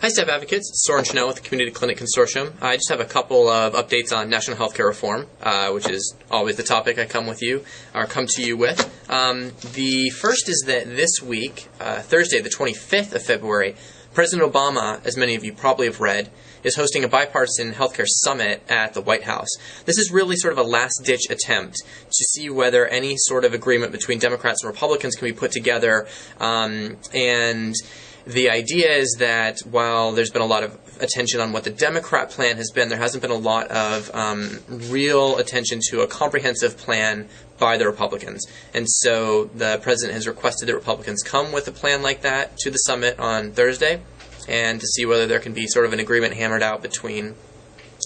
Hi, Staff Advocates. It's Soren Schnell with the Community Clinic Consortium. I just have a couple of updates on national healthcare reform, which is always the topic I come to you with. The first is that this week, Thursday, the 25th of February, President Obama, as many of you probably have read, is hosting a bipartisan healthcare summit at the White House. This is really sort of a last-ditch attempt to see whether any sort of agreement between Democrats and Republicans can be put together, and the idea is that while there's been a lot of attention on what the Democrat plan has been, there hasn't been a lot of real attention to a comprehensive plan by the Republicans. And so the president has requested that Republicans come with a plan like that to the summit on Thursday, and to see whether there can be sort of an agreement hammered out between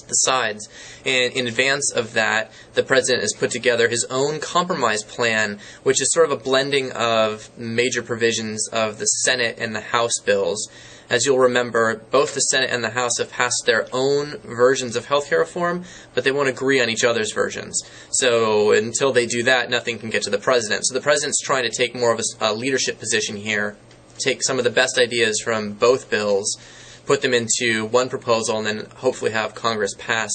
the sides. And in advance of that, the president has put together his own compromise plan, which is sort of a blending of major provisions of the Senate and the House bills. As you'll remember, both the Senate and the House have passed their own versions of healthcare reform, but they won't agree on each other's versions. So until they do that, nothing can get to the president. So the president's trying to take more of a leadership position here, take some of the best ideas from both bills, put them into one proposal, and then hopefully have Congress pass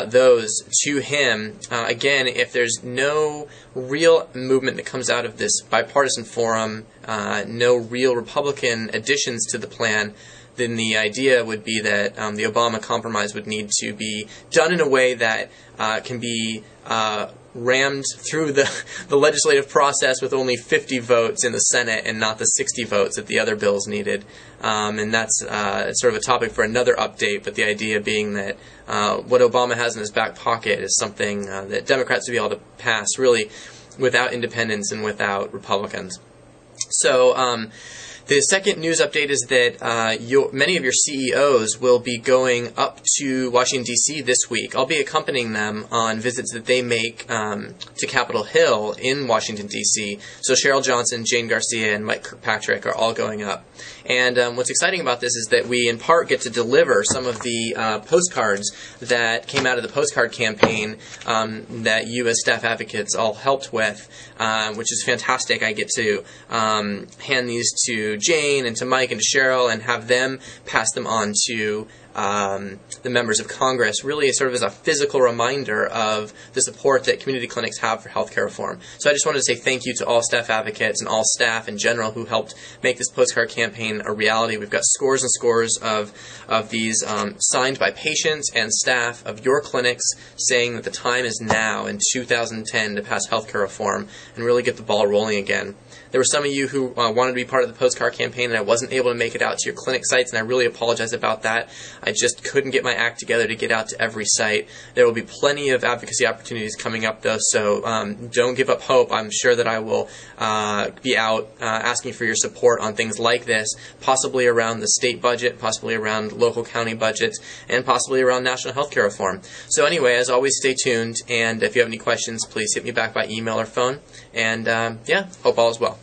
those to him. Again, if there's no real movement that comes out of this bipartisan forum, no real Republican additions to the plan, then the idea would be that the Obama compromise would need to be done in a way that can be rammed through the legislative process with only 50 votes in the Senate and not the 60 votes that the other bills needed. And that's sort of a topic for another update, but the idea being that what Obama has in his back pocket is something that Democrats would be able to pass really without independents and without Republicans. So the second news update is that many of your CEOs will be going up to Washington, D.C. this week. I'll be accompanying them on visits that they make to Capitol Hill in Washington, D.C. So Cheryl Johnson, Jane Garcia, and Mike Kirkpatrick are all going up. And what's exciting about this is that we, in part, get to deliver some of the postcards that came out of the postcard campaign that you as staff advocates all helped with, which is fantastic. I get to hand these to Jane and to Mike and to Cheryl and have them pass them on to the members of Congress, really sort of as a physical reminder of the support that community clinics have for healthcare reform. So I just wanted to say thank you to all staff advocates and all staff in general who helped make this postcard campaign a reality. We've got scores and scores of these signed by patients and staff of your clinics saying that the time is now in 2010 to pass healthcare reform and really get the ball rolling again. There were some of you who wanted to be part of the postcard campaign, and I wasn't able to make it out to your clinic sites, and I really apologize about that. I just couldn't get my act together to get out to every site. There will be plenty of advocacy opportunities coming up, though, so don't give up hope. I'm sure that I will be out asking for your support on things like this, possibly around the state budget, possibly around local county budgets, and possibly around national healthcare reform. So anyway, as always, stay tuned, and if you have any questions, please hit me back by email or phone. And yeah, hope all is well.